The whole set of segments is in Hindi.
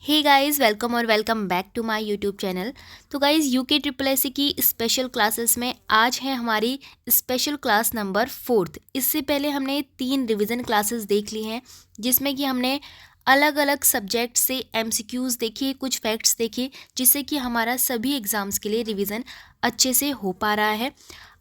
हे गाइस, वेलकम और welcome back to my YouTube channel. तो गाइस, यूके ट्रिपल एस की स्पेशल क्लासेस में आज है हमारी स्पेशल क्लास नंबर 4th। इससे पहले हमने 3 रिवीजन क्लासेस देख ली हैं, जिसमें कि हमने अलग अलग सब्जेक्ट से एमसीक्यूज़ देखे, कुछ फैक्ट्स देखे, जिससे कि हमारा सभी एग्ज़ाम्स के लिए रिवीजन अच्छे से हो पा रहा है।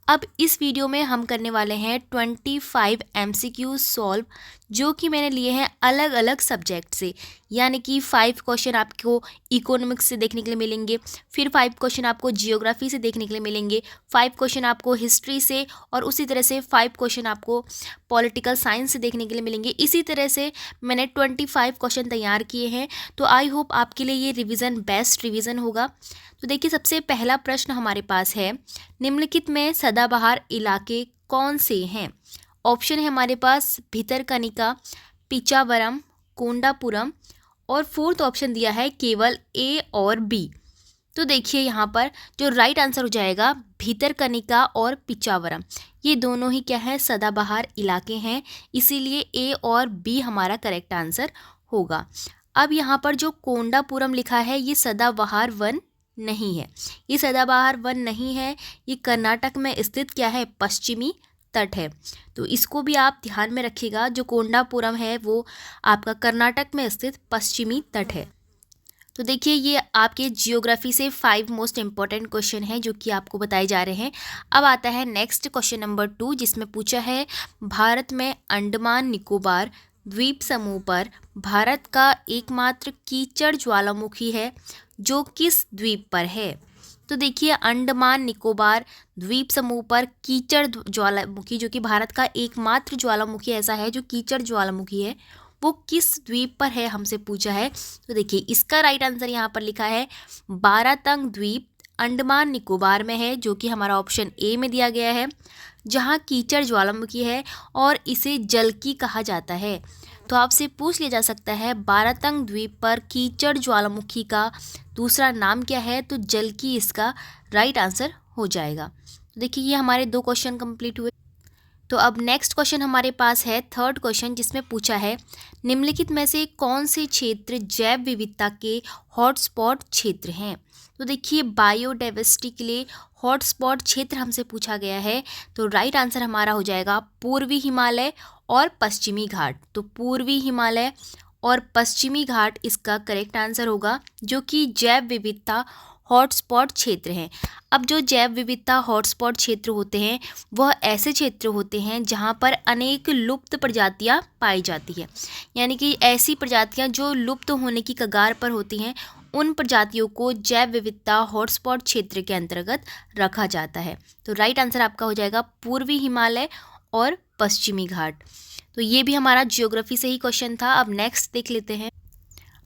अब इस वीडियो में हम करने वाले हैं 25 MCQ सॉल्व, जो कि मैंने लिए हैं अलग अलग सब्जेक्ट से। यानी कि 5 क्वेश्चन आपको इकोनॉमिक्स से देखने के लिए मिलेंगे, फिर 5 क्वेश्चन आपको जियोग्राफी से देखने के लिए मिलेंगे, 5 क्वेश्चन आपको हिस्ट्री से, और उसी तरह से 5 क्वेश्चन आपको पॉलिटिकल साइंस से देखने के लिए मिलेंगे। इसी तरह से मैंने 25 क्वेश्चन तैयार किए हैं। तो आई होप आपके लिए ये रिवीजन बेस्ट रिवीजन होगा। तो देखिए, सबसे पहला प्रश्न हमारे पास है, निम्नलिखित में सदाबहार इलाके कौन से हैं? ऑप्शन है हमारे पास भितरकनिका, पिचावरम, कोंडापुरम, और फोर्थ ऑप्शन दिया है केवल ए और बी। तो देखिए, यहाँ पर जो राइट आंसर हो जाएगा भितरकनिका और पिचावरम, ये दोनों ही क्या है, सदाबहार इलाके हैं, इसीलिए ए और बी हमारा करेक्ट आंसर होगा। अब यहाँ पर जो कोंडापुरम लिखा है, ये सदाबहार वन नहीं है, ये सदाबहार वन नहीं है, ये कर्नाटक में स्थित क्या है, पश्चिमी तट है। तो इसको भी आप ध्यान में रखिएगा, जो कोंडापुरम है वो आपका कर्नाटक में स्थित पश्चिमी तट है। तो देखिए, ये आपके जियोग्राफी से 5 मोस्ट इंपॉर्टेंट क्वेश्चन हैं जो कि आपको बताए जा रहे हैं। अब आता है नेक्स्ट क्वेश्चन नंबर 2, जिसमें पूछा है, भारत में अंडमान निकोबार द्वीप समूह पर भारत का एकमात्र कीचड़ ज्वालामुखी है, जो किस द्वीप पर है? तो देखिए, अंडमान निकोबार द्वीप समूह पर कीचड़ ज्वालामुखी, जो कि भारत का एकमात्र ज्वालामुखी ऐसा है जो कीचड़ ज्वालामुखी है, वो किस द्वीप पर है, हमसे पूछा है। तो देखिए, इसका राइट आंसर यहाँ पर लिखा है बारातंग द्वीप, अंडमान निकोबार में है, जो कि हमारा ऑप्शन ए में दिया गया है, जहाँ कीचड़ ज्वालामुखी है और इसे जलकी कहा जाता है। तो आपसे पूछ लिया जा सकता है, बारातंग द्वीप पर कीचड़ ज्वालामुखी का दूसरा नाम क्या है? तो जलकी इसका राइट आंसर हो जाएगा। तो देखिए, ये हमारे 2 क्वेश्चन कंप्लीट हुए। तो अब नेक्स्ट क्वेश्चन हमारे पास है थर्ड क्वेश्चन, जिसमें पूछा है, निम्नलिखित में से कौन से क्षेत्र जैव विविधता के हॉटस्पॉट क्षेत्र हैं? तो देखिए, बायोडाइवर्सिटी के लिए हॉटस्पॉट क्षेत्र हमसे पूछा गया है। तो राइट आंसर हमारा हो जाएगा पूर्वी हिमालय और पश्चिमी घाट। तो पूर्वी हिमालय और पश्चिमी घाट इसका करेक्ट आंसर होगा, जो कि जैव विविधता हॉटस्पॉट क्षेत्र हैं। अब जो जैव विविधता हॉटस्पॉट क्षेत्र होते हैं, वह ऐसे क्षेत्र होते हैं जहां पर अनेक लुप्त प्रजातियां पाई जाती है। यानी कि ऐसी प्रजातियां जो लुप्त होने की कगार पर होती हैं, उन प्रजातियों को जैव विविधता हॉटस्पॉट क्षेत्र के अंतर्गत रखा जाता है। तो राइट आंसर आपका हो जाएगा पूर्वी हिमालय और पश्चिमी घाट। तो ये भी हमारा जियोग्राफी से ही क्वेश्चन था। अब नेक्स्ट देख लेते हैं।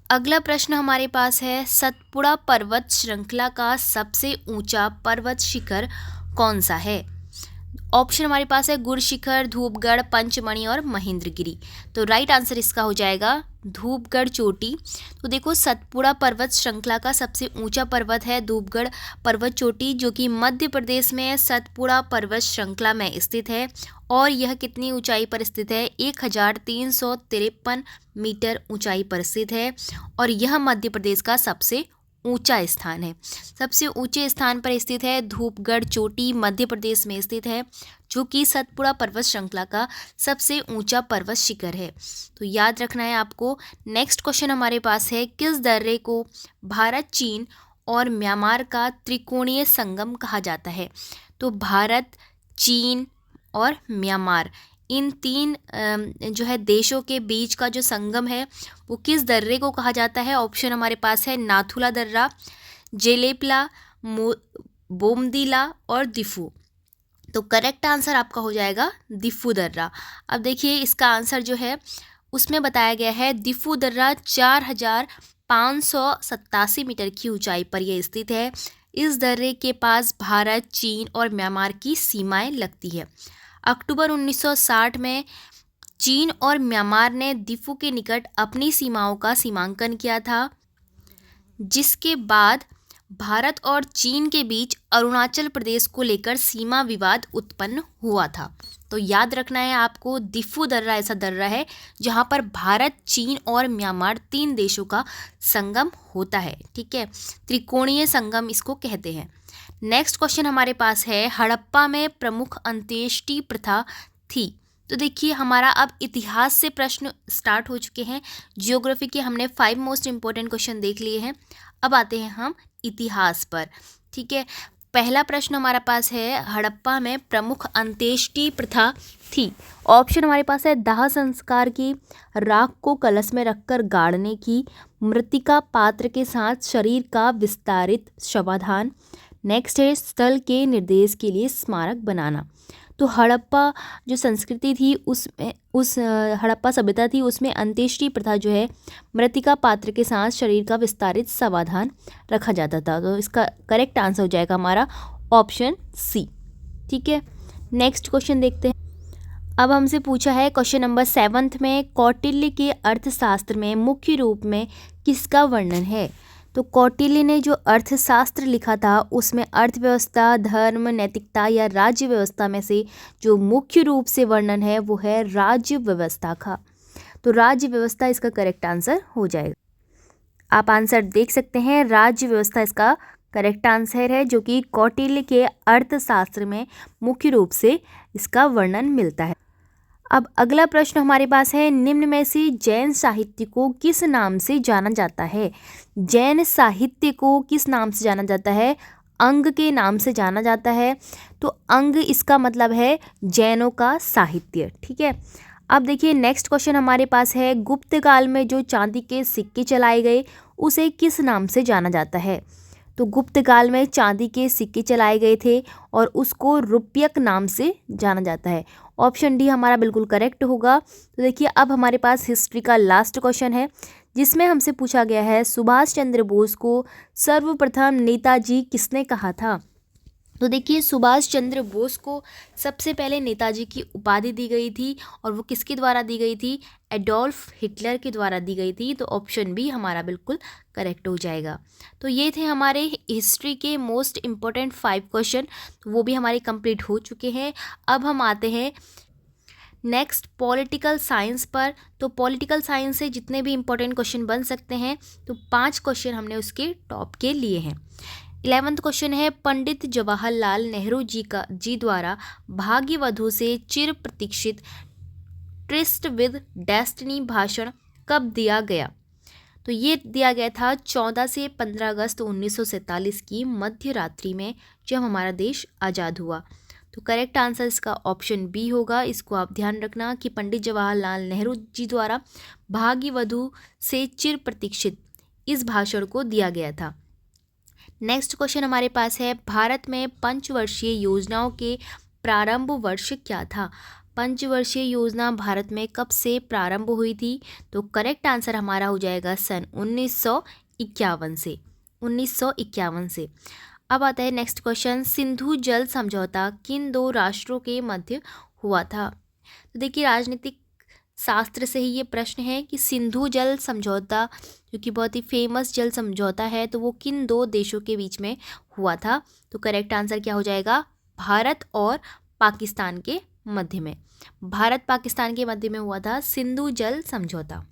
अगला प्रश्न हमारे पास है, सतपुड़ा पर्वत श्रृंखला का सबसे ऊंचा पर्वत शिखर कौन सा है? ऑप्शन हमारे पास है गुरशिखर, धूपगढ़, पंचमढ़ी और महेंद्रगिरी। तो राइट आंसर इसका हो जाएगा धूपगढ़ चोटी। तो देखो, सतपुड़ा पर्वत श्रृंखला का सबसे ऊंचा पर्वत है धूपगढ़ पर्वत चोटी, जो कि मध्य प्रदेश में सतपुड़ा पर्वत श्रृंखला में स्थित है। और यह कितनी ऊंचाई पर स्थित है? 1353 मीटर ऊंचाई पर स्थित है, और यह मध्य प्रदेश का सबसे ऊंचा स्थान है। सबसे ऊंचे स्थान पर स्थित है धूपगढ़ चोटी, मध्य प्रदेश में स्थित है, जो कि सतपुड़ा पर्वत श्रृंखला का सबसे ऊंचा पर्वत शिखर है। तो याद रखना है आपको। नेक्स्ट क्वेश्चन हमारे पास है, किस दर्रे को भारत, चीन और म्यांमार का त्रिकोणीय संगम कहा जाता है? तो भारत, चीन और म्यांमार, इन 3 जो है देशों के बीच का जो संगम है, वो किस दर्रे को कहा जाता है? ऑप्शन हमारे पास है नाथुला दर्रा, जेलेपला, बोमदीला और दिफू। तो करेक्ट आंसर आपका हो जाएगा दिफू दर्रा। अब देखिए, इसका आंसर जो है उसमें बताया गया है, दिफू दर्रा 4587 मीटर की ऊंचाई पर यह स्थित है। इस दर्रे के पास भारत, चीन और म्यांमार की सीमाएं लगती है। अक्टूबर 1960 में चीन और म्यांमार ने दिफू के निकट अपनी सीमाओं का सीमांकन किया था, जिसके बाद भारत और चीन के बीच अरुणाचल प्रदेश को लेकर सीमा विवाद उत्पन्न हुआ था। तो याद रखना है आपको, दिफू दर्रा ऐसा दर्रा है जहां पर भारत, चीन और म्यांमार 3 देशों का संगम होता है। ठीक है, त्रिकोणीय संगम इसको कहते हैं। नेक्स्ट क्वेश्चन हमारे पास है, हड़प्पा में प्रमुख अंत्येष्टि प्रथा थी। तो देखिए, हमारा अब इतिहास से प्रश्न स्टार्ट हो चुके हैं। जियोग्राफी के हमने 5 मोस्ट इंपॉर्टेंट क्वेश्चन देख लिए हैं। अब आते हैं हम इतिहास पर। ठीक है, पहला प्रश्न हमारे पास है, हड़प्पा में प्रमुख अंत्येष्टि प्रथा थी। ऑप्शन हमारे पास है, दाह संस्कार की, राख को कलश में रखकर गाड़ने की, मृतिका पात्र के साथ शरीर का विस्तारित शवाधान। नेक्स्ट है, स्थल के निर्देश के लिए स्मारक बनाना। तो हड़प्पा जो संस्कृति थी उसमें हड़प्पा सभ्यता थी उसमें अंत्येष्टि प्रथा जो है, मृतिका पात्र के साथ शरीर का विस्तारित समाधान रखा जाता था। तो इसका करेक्ट आंसर हो जाएगा हमारा ऑप्शन सी। ठीक है, नेक्स्ट क्वेश्चन देखते हैं। अब हमसे पूछा है क्वेश्चन नंबर 7 में, कौटिल्य के अर्थशास्त्र में मुख्य रूप में किसका वर्णन है। तो कौटिल्य ने जो अर्थशास्त्र लिखा था उसमें अर्थव्यवस्था, धर्म, नैतिकता या राज्य व्यवस्था में से जो मुख्य रूप से वर्णन है वो है राज्य व्यवस्था का। तो राज्य व्यवस्था इसका करेक्ट आंसर हो जाएगा। आप आंसर देख सकते हैं, राज्य व्यवस्था इसका करेक्ट आंसर है, जो कि कौटिल्य के अर्थशास्त्र में मुख्य रूप से इसका वर्णन मिलता है। अब अगला प्रश्न हमारे पास है, निम्न में से जैन साहित्य को किस नाम से जाना जाता है। जैन साहित्य को किस नाम से जाना जाता है। अंग के नाम से जाना जाता है। तो अंग इसका मतलब है जैनों का साहित्य। ठीक है, अब देखिए नेक्स्ट क्वेश्चन हमारे पास है, गुप्त काल में जो चांदी के सिक्के चलाए गए उसे किस नाम से जाना जाता है। तो गुप्त काल में चांदी के सिक्के चलाए गए थे और उसको रुपयक नाम से जाना जाता है। ऑप्शन डी हमारा बिल्कुल करेक्ट होगा। तो देखिए, अब हमारे पास हिस्ट्री का लास्ट क्वेश्चन है जिसमें हमसे पूछा गया है, सुभाष चंद्र बोस को सर्वप्रथम नेताजी किसने कहा था। तो देखिए, सुभाष चंद्र बोस को सबसे पहले नेताजी की उपाधि दी गई थी और वो किसके द्वारा दी गई थी, एडोल्फ हिटलर के द्वारा दी गई थी। तो ऑप्शन बी हमारा बिल्कुल करेक्ट हो जाएगा। तो ये थे हमारे हिस्ट्री के मोस्ट इम्पोर्टेंट 5 क्वेश्चन, वो भी हमारे कंप्लीट हो चुके हैं। अब हम आते हैं नेक्स्ट पॉलिटिकल साइंस पर। तो पॉलिटिकल साइंस से जितने भी इम्पोर्टेंट क्वेश्चन बन सकते हैं, तो 5 क्वेश्चन हमने उसके टॉप के लिए हैं। 11वां क्वेश्चन है, पंडित जवाहरलाल नेहरू जी द्वारा भाग्यवधु से चिर प्रतीक्षित ट्रिस्ट विद डेस्टिनी भाषण कब दिया गया। तो ये दिया गया था 14 से 15 अगस्त 1947 की मध्य रात्रि में, जब हमारा देश आज़ाद हुआ। तो करेक्ट आंसर इसका ऑप्शन बी होगा। इसको आप ध्यान रखना कि पंडित जवाहरलाल नेहरू जी द्वारा भाग्यवधु से चिर प्रतीक्षित इस भाषण को दिया गया था। नेक्स्ट क्वेश्चन हमारे पास है, भारत में पंचवर्षीय योजनाओं के प्रारंभ वर्ष क्या था। पंचवर्षीय योजना भारत में कब से प्रारंभ हुई थी। तो करेक्ट आंसर हमारा हो जाएगा सन 1951 से। 1951 से। अब आता है नेक्स्ट क्वेश्चन, सिंधु जल समझौता किन 2 राष्ट्रों के मध्य हुआ था। तो देखिए, राजनीतिक शास्त्र से ही ये प्रश्न है कि सिंधु जल समझौता जो कि बहुत ही फेमस जल समझौता है, तो वो किन 2 देशों के बीच में हुआ था। तो करेक्ट आंसर क्या हो जाएगा, भारत और पाकिस्तान के मध्य में। भारत पाकिस्तान के मध्य में हुआ था सिंधु जल समझौता।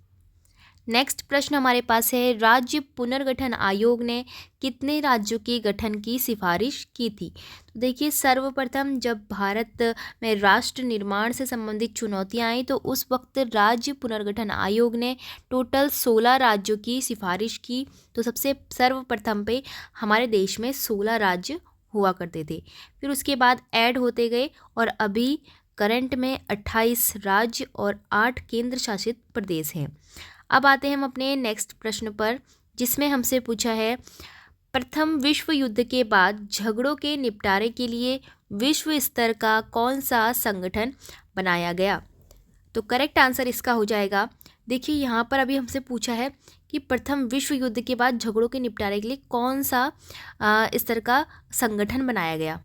नेक्स्ट प्रश्न हमारे पास है, राज्य पुनर्गठन आयोग ने कितने राज्यों के गठन की सिफारिश की थी। तो देखिए, सर्वप्रथम जब भारत में राष्ट्र निर्माण से संबंधित चुनौतियां आई, तो उस वक्त राज्य पुनर्गठन आयोग ने टोटल 16 राज्यों की सिफारिश की। तो सबसे सर्वप्रथम पे हमारे देश में 16 राज्य हुआ करते थे, फिर उसके बाद ऐड होते गए और अभी करंट में 28 राज्य और 8 केंद्र शासित प्रदेश हैं। अब आते हैं हम अपने नेक्स्ट प्रश्न पर, जिसमें हमसे पूछा है, प्रथम विश्व युद्ध के बाद झगड़ों के निपटारे के लिए विश्व स्तर का कौन सा संगठन बनाया गया। तो करेक्ट आंसर इसका हो जाएगा, देखिए यहाँ पर अभी हमसे पूछा है कि प्रथम विश्व युद्ध के बाद झगड़ों के निपटारे के लिए कौन सा स्तर का संगठन बनाया गया।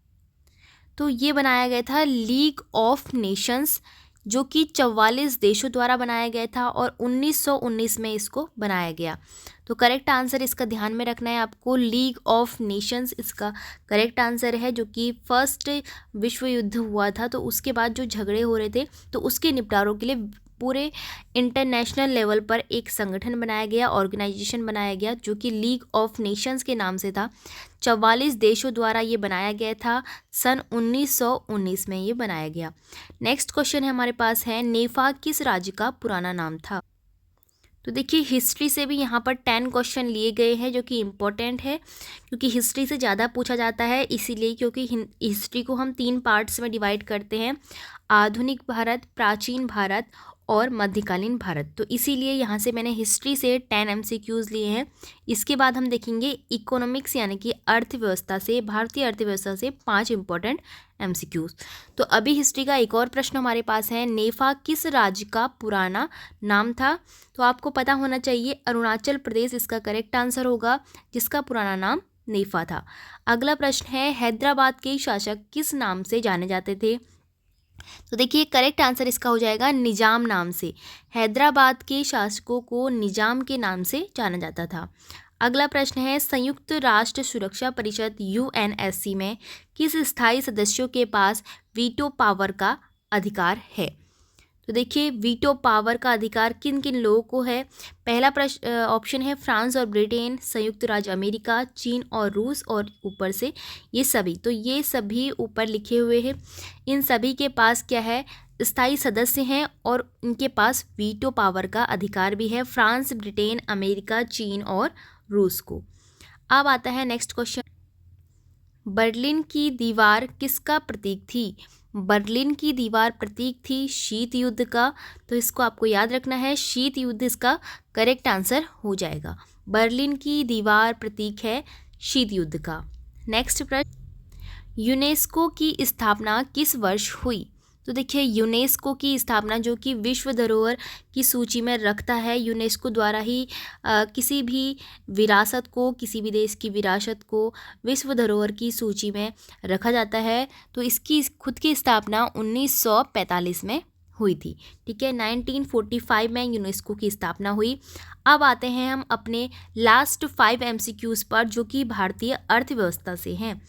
तो ये बनाया गया था लीग ऑफ नेशंस। जो कि 44 देशों द्वारा बनाया गया था और 1919 में इसको बनाया गया। तो करेक्ट आंसर इसका ध्यान में रखना है आपको, लीग ऑफ नेशंस इसका करेक्ट आंसर है, जो कि फर्स्ट विश्व युद्ध हुआ था तो उसके बाद जो झगड़े हो रहे थे तो उसके निपटारों के लिए पूरे इंटरनेशनल लेवल पर एक संगठन बनाया गया, ऑर्गेनाइजेशन बनाया गया, जो कि लीग ऑफ नेशंस के नाम से था। 44 देशों द्वारा ये बनाया गया था, सन 1919 में ये बनाया गया। नेक्स्ट क्वेश्चन है हमारे पास है, नेफा किस राज्य का पुराना नाम था? तो देखिए हिस्ट्री से भी यहाँ पर 10 क्वेश्चन लिए गए हैं, जो कि इम्पोर्टेंट है क्योंकि हिस्ट्री से ज़्यादा पूछा जाता है, इसीलिए क्योंकि हिस्ट्री को हम 3 पार्ट्स में डिवाइड करते हैं, आधुनिक भारत, प्राचीन भारत और मध्यकालीन भारत। तो इसीलिए यहाँ से मैंने हिस्ट्री से 10 MCQs लिए हैं। इसके बाद हम देखेंगे इकोनॉमिक्स यानी कि अर्थव्यवस्था से, भारतीय अर्थव्यवस्था से 5 इम्पोर्टेंट MCQs। तो अभी हिस्ट्री का एक और प्रश्न हमारे पास है, नेफा किस राज्य का पुराना नाम था? तो आपको पता होना चाहिए अरुणाचल प्रदेश इसका करेक्ट आंसर होगा, जिसका पुराना नाम नेफा था। अगला प्रश्न है, हैदराबाद के शासक किस नाम से जाने जाते थे? तो देखिए करेक्ट आंसर इसका हो जाएगा निजाम नाम से। हैदराबाद के शासकों को निजाम के नाम से जाना जाता था। अगला प्रश्न है, संयुक्त राष्ट्र सुरक्षा परिषद UNSC में किस स्थायी सदस्यों के पास वीटो पावर का अधिकार है? तो देखिए वीटो पावर का अधिकार किन किन लोगों को है? पहला प्रश्न ऑप्शन है फ्रांस और ब्रिटेन, संयुक्त राज्य अमेरिका, चीन और रूस, और ऊपर से ये सभी। तो ये सभी ऊपर लिखे हुए हैं, इन सभी के पास क्या है, स्थायी सदस्य हैं और इनके पास वीटो पावर का अधिकार भी है, फ्रांस, ब्रिटेन, अमेरिका, चीन और रूस को। अब आता है नेक्स्ट क्वेश्चन, बर्लिन की दीवार किसका प्रतीक थी? बर्लिन की दीवार प्रतीक थी शीत युद्ध का, तो इसको आपको याद रखना है, शीत युद्ध इसका करेक्ट आंसर हो जाएगा। बर्लिन की दीवार प्रतीक है शीत युद्ध का। नेक्स्ट प्रश्न, यूनेस्को की स्थापना किस वर्ष हुई? तो देखिए यूनेस्को की स्थापना, जो कि विश्व धरोहर की सूची में रखता है, यूनेस्को द्वारा ही किसी भी विरासत को, किसी भी देश की विरासत को विश्व धरोहर की सूची में रखा जाता है। तो इसकी खुद की स्थापना 1945 में हुई थी। ठीक है, 1945 में यूनेस्को की स्थापना हुई। अब आते हैं हम अपने लास्ट 5 MCQs पर, जो कि भारतीय अर्थव्यवस्था से हैं।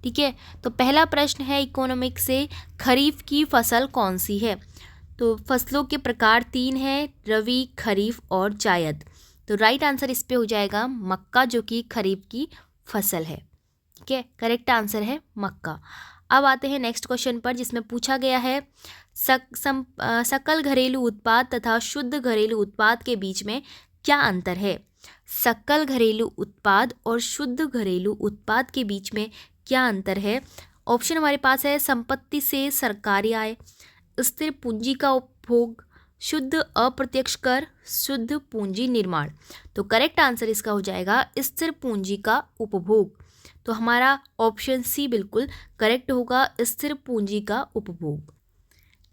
ठीक है, तो पहला प्रश्न है इकोनॉमिक्स से, खरीफ की फसल कौन सी है? तो फसलों के प्रकार 3 हैं, रबी, खरीफ और जायद। तो राइट आंसर इस पे हो जाएगा मक्का, जो कि खरीफ की फसल है। ठीक है, करेक्ट आंसर है मक्का। अब आते हैं नेक्स्ट क्वेश्चन पर, जिसमें पूछा गया है सकल घरेलू उत्पाद तथा शुद्ध घरेलू उत्पाद के बीच में क्या अंतर है? सकल घरेलू उत्पाद और शुद्ध घरेलू उत्पाद के बीच में क्या अंतर है? ऑप्शन हमारे पास है, संपत्ति से सरकारी आय, स्थिर पूंजी का उपभोग, शुद्ध अप्रत्यक्ष कर, शुद्ध पूंजी निर्माण। तो करेक्ट आंसर इसका हो जाएगा स्थिर पूंजी का उपभोग। तो हमारा ऑप्शन सी बिल्कुल करेक्ट होगा, स्थिर पूंजी का उपभोग।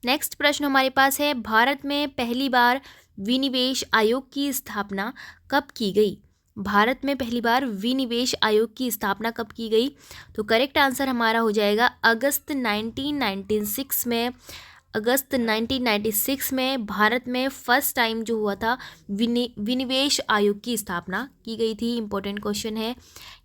नेक्स्ट प्रश्न हमारे पास है, भारत में पहली बार विनिवेश आयोग की स्थापना कब की गई? भारत में पहली बार विनिवेश आयोग की स्थापना कब की गई? तो करेक्ट आंसर हमारा हो जाएगा अगस्त 1996 में। अगस्त 1996 में भारत में फर्स्ट टाइम जो हुआ था विनिवेश आयोग की स्थापना की गई थी। इंपॉर्टेंट क्वेश्चन है,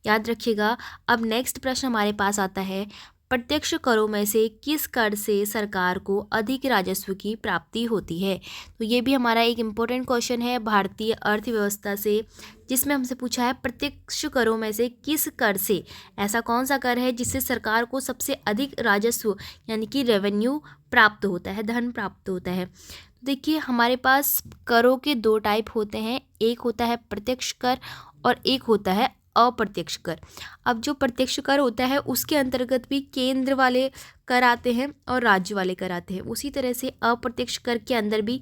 याद रखिएगा। अब नेक्स्ट प्रश्न हमारे पास आता है, प्रत्यक्ष करों में से किस कर से सरकार को अधिक राजस्व की प्राप्ति होती है? तो ये भी हमारा एक इम्पोर्टेंट क्वेश्चन है भारतीय अर्थव्यवस्था से, जिसमें हमसे पूछा है प्रत्यक्ष करों में से किस कर से, ऐसा कौन सा कर है जिससे सरकार को सबसे अधिक राजस्व यानी कि रेवेन्यू प्राप्त होता है, धन प्राप्त होता है। तो देखिए हमारे पास करों के 2 टाइप होते हैं, एक होता है प्रत्यक्ष कर और एक होता है अप्रत्यक्ष कर। अब जो प्रत्यक्ष कर होता है उसके अंतर्गत भी केंद्र वाले कर आते हैं और राज्य वाले कर आते हैं, उसी तरह से अप्रत्यक्ष कर के अंदर भी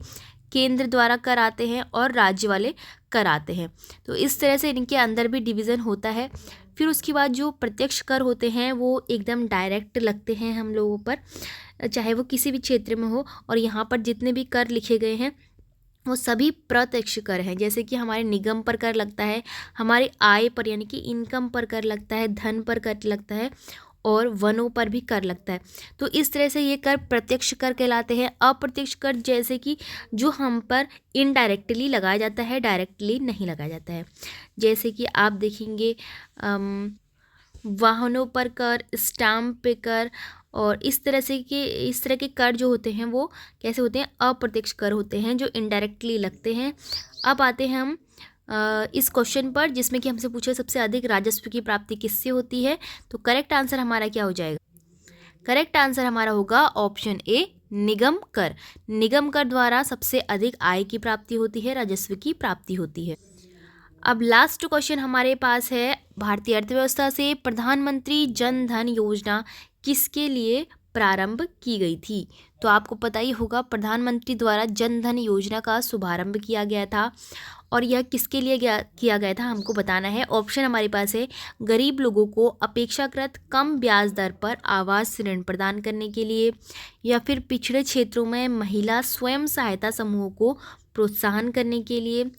केंद्र द्वारा कर आते हैं और राज्य वाले कर आते हैं। तो इस तरह से इनके अंदर भी डिवीज़न होता है। फिर उसके बाद जो प्रत्यक्ष कर होते हैं वो एकदम डायरेक्ट लगते हैं हम लोगों पर, चाहे वो किसी भी क्षेत्र में हो, और यहाँ पर जितने भी कर लिखे गए हैं वो सभी प्रत्यक्ष कर हैं। जैसे कि हमारे निगम पर कर लगता है, हमारी आय पर यानी कि इनकम पर कर लगता है, धन पर कर लगता है, और वनों पर भी कर लगता है। तो इस तरह से ये कर प्रत्यक्ष कर कहलाते हैं। अप्रत्यक्ष कर जैसे कि जो हम पर इनडायरेक्टली लगाया जाता है, डायरेक्टली नहीं लगाया जाता है। जैसे कि आप देखेंगे वाहनों पर कर, स्टाम्प पे कर, और इस तरह के कर जो होते हैं वो कैसे होते हैं, अप्रत्यक्ष कर होते हैं जो इनडायरेक्टली लगते हैं। अब आते हैं हम इस क्वेश्चन पर जिसमें कि हमसे पूछे सबसे अधिक राजस्व की प्राप्ति किससे होती है। तो करेक्ट आंसर हमारा क्या हो जाएगा? करेक्ट आंसर हमारा होगा ऑप्शन ए, निगम कर। निगम कर द्वारा सबसे अधिक आय की प्राप्ति होती है, राजस्व की प्राप्ति होती है। अब लास्ट क्वेश्चन हमारे पास है, भारतीय अर्थव्यवस्था से प्रधानमंत्री जन धन योजना किसके लिए प्रारंभ की गई थी। तो आपको पता ही होगा प्रधानमंत्री द्वारा जन धन योजना का शुभारंभ किया गया था, और यह किसके लिए किया गया था हमको बताना है। ऑप्शन हमारे पास है, गरीब लोगों को अपेक्षाकृत कम ब्याज दर पर आवास ऋण प्रदान करने के लिए, या फिर पिछड़े क्षेत्रों में महिला स्वयं सहायता समूहों को प्रोत्साहन करने के लिए,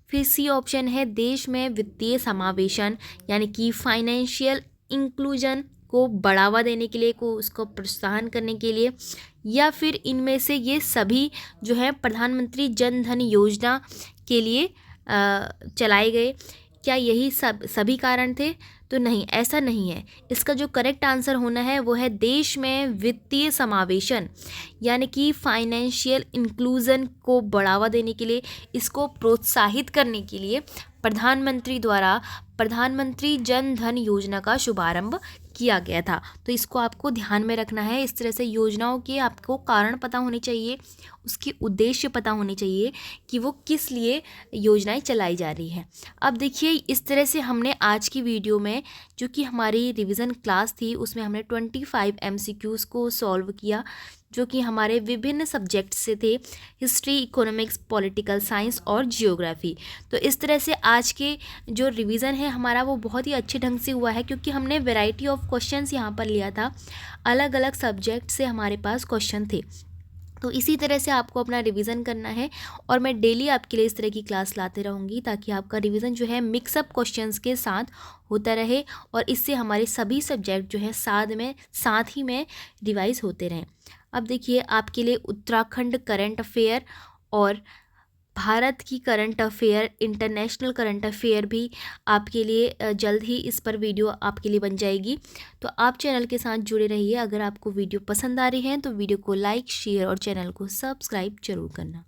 फिर सी ऑप्शन है, देश में वित्तीय समावेशन यानी कि फाइनेंशियल इंक्लूजन को बढ़ावा देने के लिए, को उसको प्रोत्साहन करने के लिए, या फिर इनमें से ये सभी जो है प्रधानमंत्री जन धन योजना के लिए चलाए गए। क्या यही सभी कारण थे? तो नहीं, ऐसा नहीं है। इसका जो करेक्ट आंसर होना है वो है, देश में वित्तीय समावेशन यानी कि फाइनेंशियल इंक्लूजन को बढ़ावा देने के लिए, इसको प्रोत्साहित करने के लिए प्रधानमंत्री द्वारा प्रधानमंत्री जन धन योजना का शुभारंभ किया गया था। तो इसको आपको ध्यान में रखना है। इस तरह से योजनाओं के आपको कारण पता होने चाहिए, उसके उद्देश्य पता होने चाहिए कि वो किस लिए योजनाएं चलाई जा रही हैं। अब देखिए, इस तरह से हमने आज की वीडियो में जो कि हमारी रिवीजन क्लास थी उसमें हमने 25 MCQs को सॉल्व किया, जो कि हमारे विभिन्न सब्जेक्ट से थे, हिस्ट्री, इकोनॉमिक्स, पॉलिटिकल साइंस और जियोग्राफी। तो इस तरह से आज के जो रिवीजन है हमारा वो बहुत ही अच्छे ढंग से हुआ है, क्योंकि हमने वैरायटी ऑफ क्वेश्चंस यहाँ पर लिया था, अलग अलग सब्जेक्ट से हमारे पास क्वेश्चन थे। तो इसी तरह से आपको अपना रिवीजन करना है, और मैं डेली आपके लिए इस तरह की क्लास लाते रहूँगी ताकि आपका रिवीजन जो है मिक्सअप क्वेश्चंस के साथ होता रहे, और इससे हमारे सभी सब्जेक्ट जो है साथ ही में रिवाइज होते रहें। अब देखिए, आपके लिए उत्तराखंड करंट अफेयर और भारत की current affair, international current affair भी आपके लिए जल्द ही इस पर वीडियो आपके लिए बन जाएगी। तो आप चैनल के साथ जुड़े रहिए। अगर आपको वीडियो पसंद आ रही है तो वीडियो को लाइक, शेयर और चैनल को सब्सक्राइब जरूर करना।